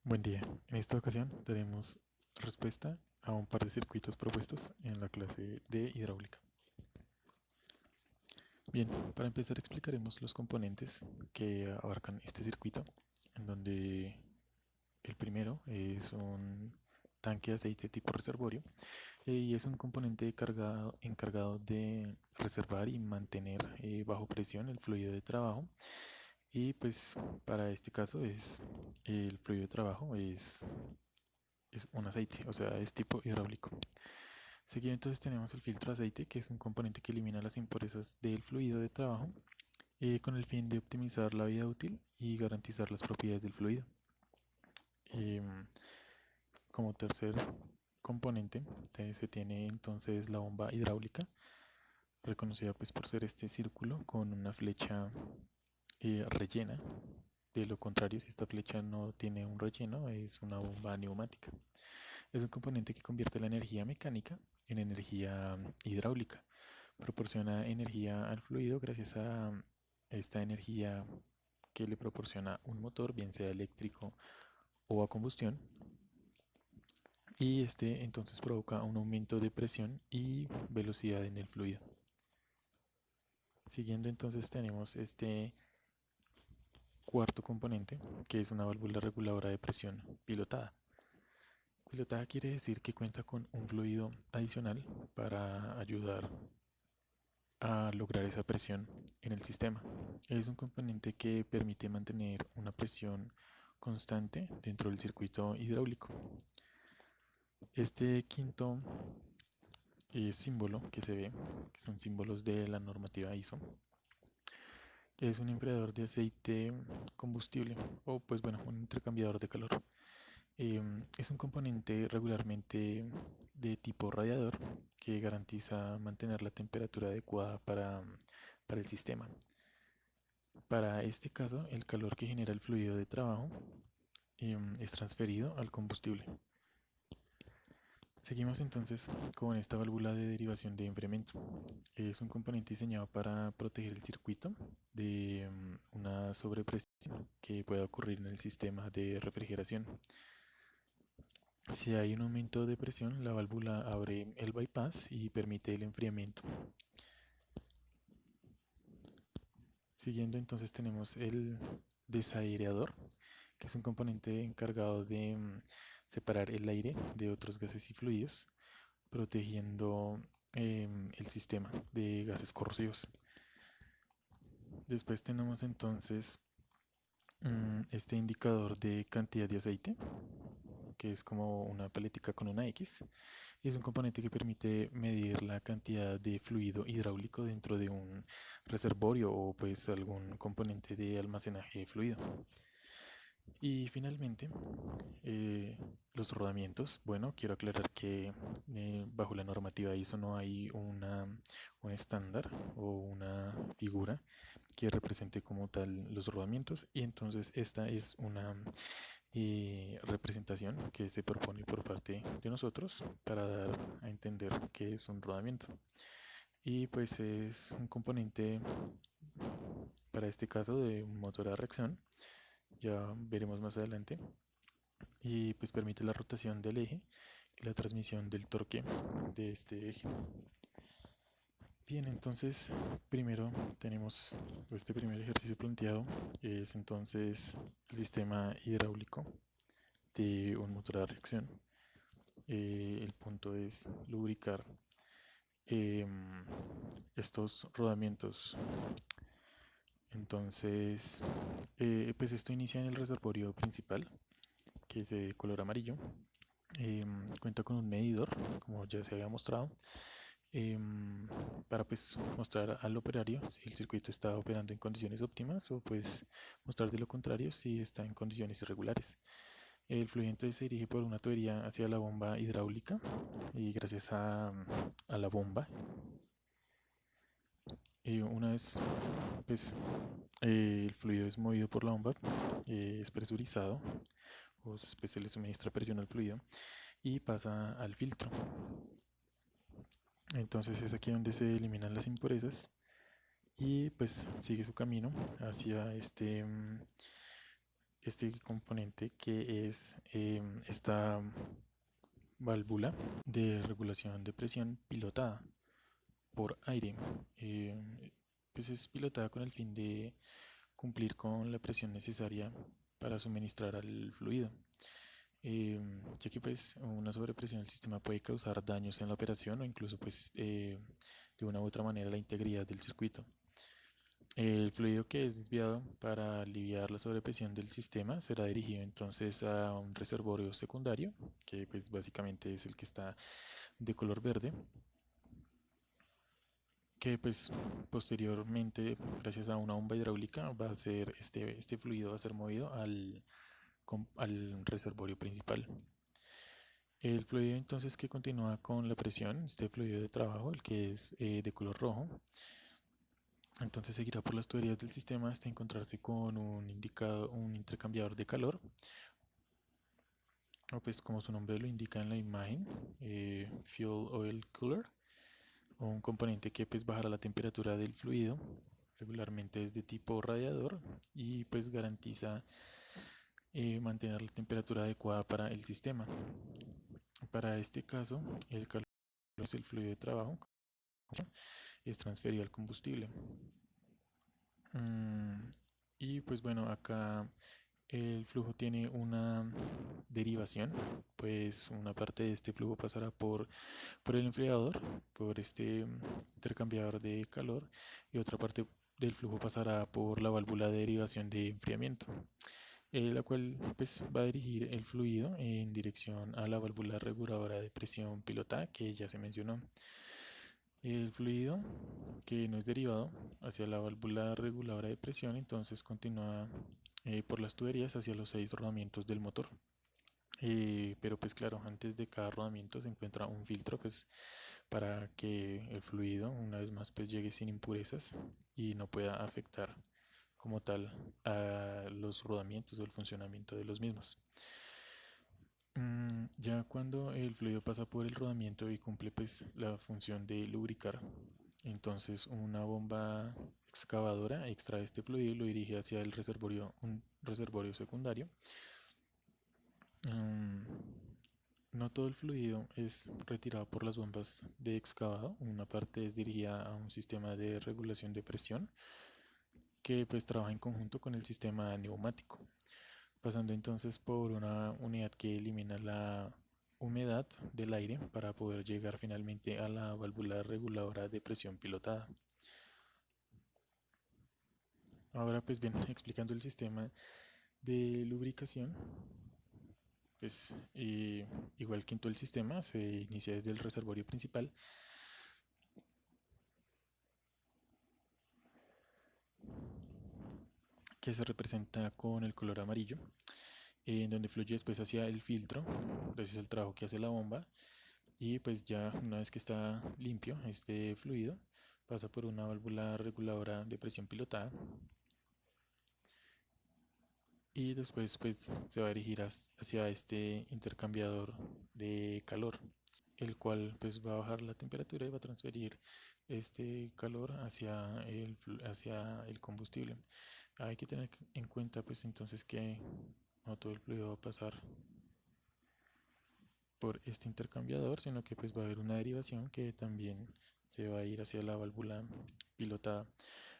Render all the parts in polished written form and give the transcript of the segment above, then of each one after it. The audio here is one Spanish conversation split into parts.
Buen día. En esta ocasión daremos respuesta a un par de circuitos propuestos en la clase de hidráulica. Bien, para empezar explicaremos los componentes que abarcan este circuito, en donde el primero es un tanque de aceite tipo reservorio y es un componente encargado de reservar y mantener bajo presión el fluido de trabajo. Y pues para este caso el fluido de trabajo es un aceite, o sea, es tipo hidráulico. Seguido entonces tenemos el filtro de aceite, que es un componente que elimina las impurezas del fluido de trabajo con el fin de optimizar la vida útil y garantizar las propiedades del fluido. Em, Como tercer componente se tiene entonces la bomba hidráulica, reconocida pues por ser este círculo con una flecha rellena. De lo contrario, si esta flecha no tiene un relleno, es una bomba neumática. Es un componente que convierte la energía mecánica en energía hidráulica. Proporciona energía al fluido gracias a esta energía que le proporciona un motor, bien sea eléctrico o a combustión. Y este entonces provoca un aumento de presión y velocidad en el fluido. Siguiendo entonces tenemos este cuarto componente, que es una válvula reguladora de presión pilotada. Pilotada quiere decir que cuenta con un fluido adicional para ayudar a lograr esa presión en el sistema. Es un componente que permite mantener una presión constante dentro del circuito hidráulico. Este quinto símbolo que se ve, que son símbolos de la normativa ISO, es un enfriador de aceite combustible o pues bueno, un intercambiador de calor. Es un componente regularmente de tipo radiador que garantiza mantener la temperatura adecuada para el sistema. Para este caso, el calor que genera el fluido de trabajo es transferido al combustible. Seguimos entonces con esta válvula de derivación de enfriamiento. Es un componente diseñado para proteger el circuito de una sobrepresión que pueda ocurrir en el sistema de refrigeración. Si hay un aumento de presión, la válvula abre el bypass y permite el enfriamiento. Siguiendo entonces tenemos el desaireador, que es un componente encargado de separar el aire de otros gases y fluidos, protegiendo el sistema de gases corrosivos. Después tenemos entonces este indicador de cantidad de aceite, que es como una paletica con una X, y es un componente que permite medir la cantidad de fluido hidráulico dentro de un reservorio o pues algún componente de almacenaje de fluido. Y finalmente, eh, los rodamientos. Bueno, quiero aclarar que bajo la normativa ISO no hay un estándar o una figura que represente como tal los rodamientos y entonces esta es una representación que se propone por parte de nosotros para dar a entender qué es un rodamiento. Y pues es un componente para este caso de un motor a reacción, ya veremos más adelante, y pues permite la rotación del eje y la transmisión del torque de este eje. Bien, entonces primero tenemos este primer ejercicio planteado, es entonces el sistema hidráulico de un motor a reacción. El punto es lubricar estos rodamientos. Entonces, pues esto inicia en el reservorio principal, que es de color amarillo. Cuenta con un medidor, como ya se había mostrado, para pues mostrar al operario si el circuito está operando en condiciones óptimas o pues mostrar de lo contrario si está en condiciones irregulares. El fluido entonces se dirige por una tubería hacia la bomba hidráulica y gracias a la bomba, una vez pues el fluido es movido por la bomba, es presurizado o pues, se le suministra presión al fluido y pasa al filtro. Entonces es aquí donde se eliminan las impurezas y pues sigue su camino hacia este este componente que es esta válvula de regulación de presión pilotada por aire. Pues es pilotada con el fin de cumplir con la presión necesaria para suministrar al fluido. Ya que pues una sobrepresión del sistema puede causar daños en la operación o incluso pues de una u otra manera la integridad del circuito. El fluido que es desviado para aliviar la sobrepresión del sistema será dirigido entonces a un reservorio secundario, que pues básicamente es el que está de color verde, que pues posteriormente, gracias a una bomba hidráulica, va a ser este fluido va a ser movido al reservorio principal. El fluido entonces que continúa con la presión, este fluido de trabajo, el que es de color rojo, entonces seguirá por las tuberías del sistema hasta encontrarse con un intercambiador de calor, o pues como su nombre lo indica en la imagen, Fuel Oil Cooler, o un componente que pues bajará la temperatura del fluido. Regularmente es de tipo radiador y pues garantiza mantener la temperatura adecuada para el sistema. Para este caso, el calor es el fluido de trabajo, es transferido al combustible. Mm, y pues bueno, acá el flujo tiene una derivación, pues una parte de este flujo pasará por el enfriador, por este intercambiador de calor, y otra parte del flujo pasará por la válvula de derivación de enfriamiento, la cual pues va a dirigir el fluido en dirección a la válvula reguladora de presión pilotada que ya se mencionó. El fluido que no es derivado hacia la válvula reguladora de presión, entonces continúa por las tuberías hacia los 6 rodamientos del motor. Pero pues claro, antes de cada rodamiento se encuentra un filtro pues para que el fluido una vez más pues llegue sin impurezas y no pueda afectar como tal a los rodamientos o el funcionamiento de los mismos. Ya cuando el fluido pasa por el rodamiento y cumple pues la función de lubricar, entonces una bomba excavadora extrae este fluido y lo dirige hacia un reservorio secundario. Mm, no todo el fluido es retirado por las bombas de excavado, una parte es dirigida a un sistema de regulación de presión que pues trabaja en conjunto con el sistema neumático, pasando entonces por una unidad que elimina la humedad del aire para poder llegar finalmente a la válvula reguladora de presión pilotada. Ahora pues bien, explicando el sistema de lubricación, pues igual que en todo el sistema, se inicia desde el reservorio principal, que se representa con el color amarillo, en donde fluye después hacia el filtro, gracias al trabajo que hace la bomba, y pues ya una vez que está limpio este fluido, pasa por una válvula reguladora de presión pilotada y después pues se va a dirigir hacia este intercambiador de calor, el cual pues va a bajar la temperatura y va a transferir este calor hacia el combustible. Hay que tener en cuenta pues entonces que no todo el fluido va a pasar por este intercambiador, sino que pues va a haber una derivación que también se va a ir hacia la válvula pilotada.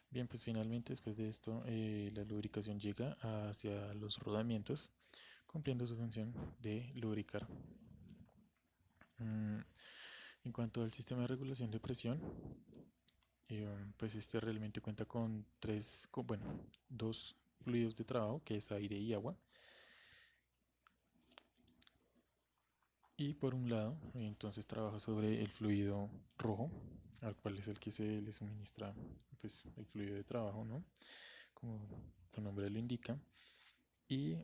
Bien, pues finalmente después de esto la lubricación llega hacia los rodamientos, cumpliendo su función de lubricar. Mm, En cuanto al sistema de regulación de presión, pues este realmente cuenta con bueno, dos fluidos de trabajo, que es aire y agua. Y por un lado, entonces trabaja sobre el fluido rojo, al cual es el que se le suministra pues, el fluido de trabajo, ¿no? Como su nombre lo indica. Y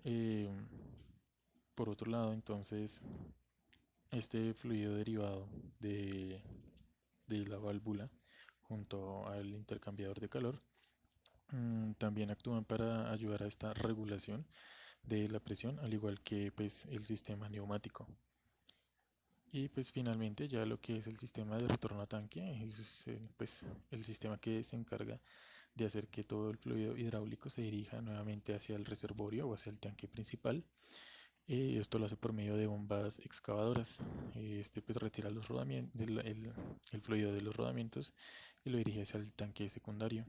por otro lado, entonces, este fluido derivado de, de la válvula junto al intercambiador de calor también actúan para ayudar a esta regulación de la presión, al igual que pues, el sistema neumático. Y pues finalmente ya lo que es el sistema de retorno a tanque es pues el sistema que se encarga de hacer que todo el fluido hidráulico se dirija nuevamente hacia el reservorio o hacia el tanque principal. Esto lo hace por medio de bombas excavadoras. Este pues retira los rodamientos, el fluido de los rodamientos y lo dirige hacia el tanque secundario.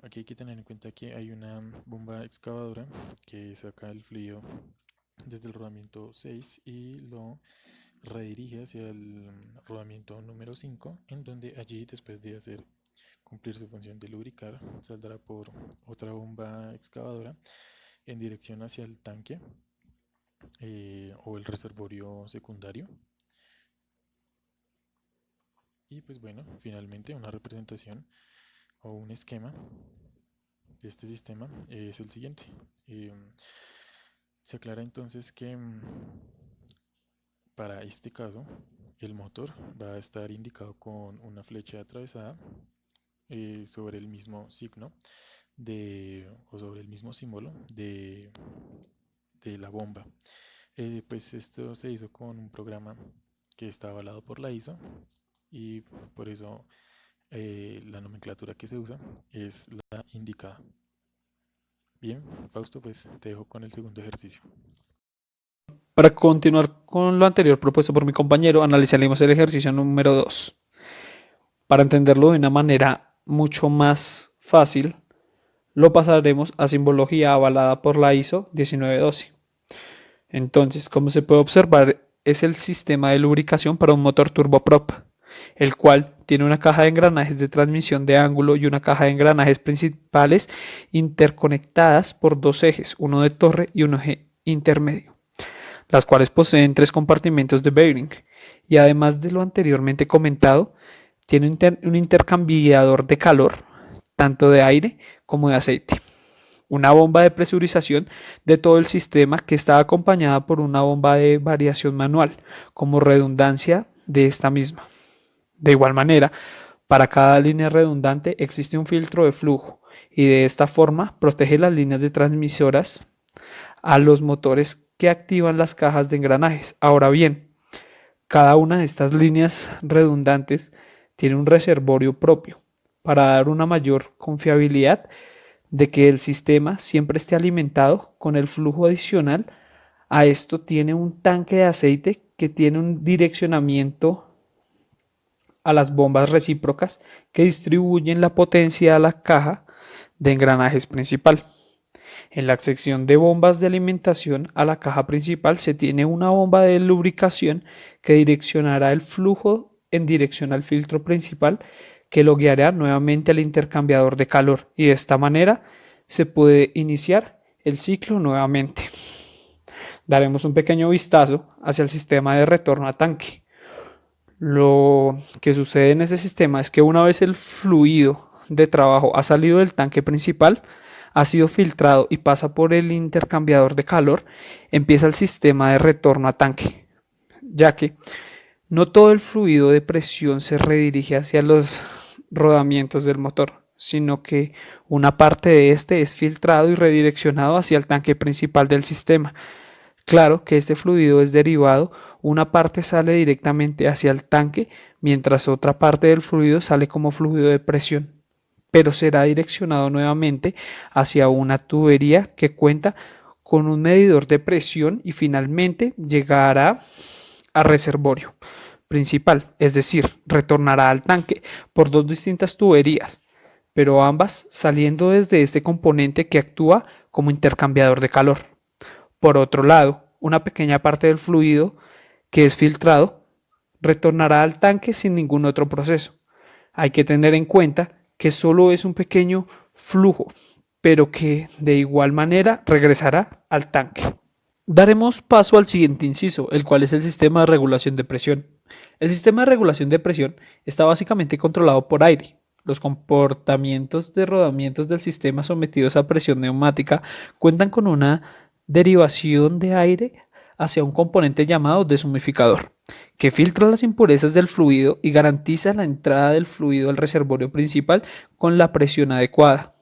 Aquí hay que tener en cuenta que hay una bomba excavadora que saca el fluido desde el rodamiento 6 y lo redirige hacia el rodamiento número 5, en donde allí, después de hacer cumplir su función de lubricar, saldrá por otra bomba excavadora en dirección hacia el tanque o el reservorio secundario. Y pues bueno, finalmente una representación o un esquema de este sistema es el siguiente. Se aclara entonces que para este caso el motor va a estar indicado con una flecha atravesada sobre el mismo signo o sobre el mismo símbolo de la bomba. Pues esto se hizo con un programa que está avalado por la ISO y por eso la nomenclatura que se usa es la indicada. Bien, Fausto, pues te dejo con el segundo ejercicio. Para continuar con lo anterior propuesto por mi compañero, analizaremos el ejercicio número 2. Para entenderlo de una manera mucho más fácil, lo pasaremos a simbología avalada por la ISO 1912. Entonces, como se puede observar, es el sistema de lubricación para un motor turboprop, el cual tiene una caja de engranajes de transmisión de ángulo y una caja de engranajes principales interconectadas por dos ejes, uno de torre y un eje intermedio, las cuales poseen 3 compartimentos de bearing, y además de lo anteriormente comentado, tiene un intercambiador de calor, tanto de aire como de aceite, una bomba de presurización de todo el sistema que está acompañada por una bomba de variación manual, como redundancia de esta misma. De igual manera, para cada línea redundante existe un filtro de flujo y de esta forma protege las líneas de transmisoras a los motores que activan las cajas de engranajes. Ahora bien, cada una de estas líneas redundantes tiene un reservorio propio para dar una mayor confiabilidad de que el sistema siempre esté alimentado con el flujo adicional. A esto tiene un tanque de aceite que tiene un direccionamiento a las bombas recíprocas que distribuyen la potencia a la caja de engranajes principal. En la sección de bombas de alimentación a la caja principal se tiene una bomba de lubricación que direccionará el flujo en dirección al filtro principal, que lo guiará nuevamente al intercambiador de calor, y de esta manera se puede iniciar el ciclo nuevamente. Daremos un pequeño vistazo hacia el sistema de retorno a tanque. Lo que sucede en ese sistema es que una vez el fluido de trabajo ha salido del tanque principal, ha sido filtrado y pasa por el intercambiador de calor, empieza el sistema de retorno a tanque, ya que no todo el fluido de presión se redirige hacia los rodamientos del motor, sino que una parte de este es filtrado y redireccionado hacia el tanque principal del sistema. Claro que este fluido es derivado, una parte sale directamente hacia el tanque, mientras otra parte del fluido sale como fluido de presión, pero será direccionado nuevamente hacia una tubería que cuenta con un medidor de presión y finalmente llegará al reservorio principal, es decir, retornará al tanque por dos distintas tuberías, pero ambas saliendo desde este componente que actúa como intercambiador de calor. Por otro lado, una pequeña parte del fluido que es filtrado retornará al tanque sin ningún otro proceso. Hay que tener en cuenta que solo es un pequeño flujo, pero que de igual manera regresará al tanque. Daremos paso al siguiente inciso, el cual es el sistema de regulación de presión. El sistema de regulación de presión está básicamente controlado por aire. Los comportamientos de rodamientos del sistema sometidos a presión neumática cuentan con una derivación de aire hacia un componente llamado deshumidificador, que filtra las impurezas del fluido y garantiza la entrada del fluido al reservorio principal con la presión adecuada.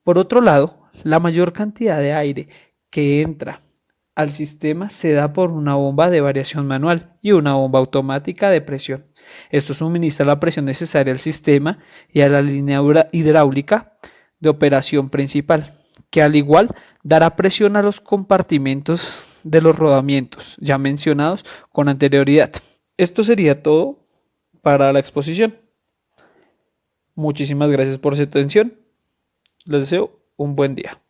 Por otro lado, la mayor cantidad de aire que entra al sistema se da por una bomba de variación manual y una bomba automática de presión. Esto suministra la presión necesaria al sistema y a la línea hidráulica de operación principal, que al igual dará presión a los compartimentos de los rodamientos ya mencionados con anterioridad. Esto sería todo para la exposición. Muchísimas gracias por su atención. Les deseo un buen día.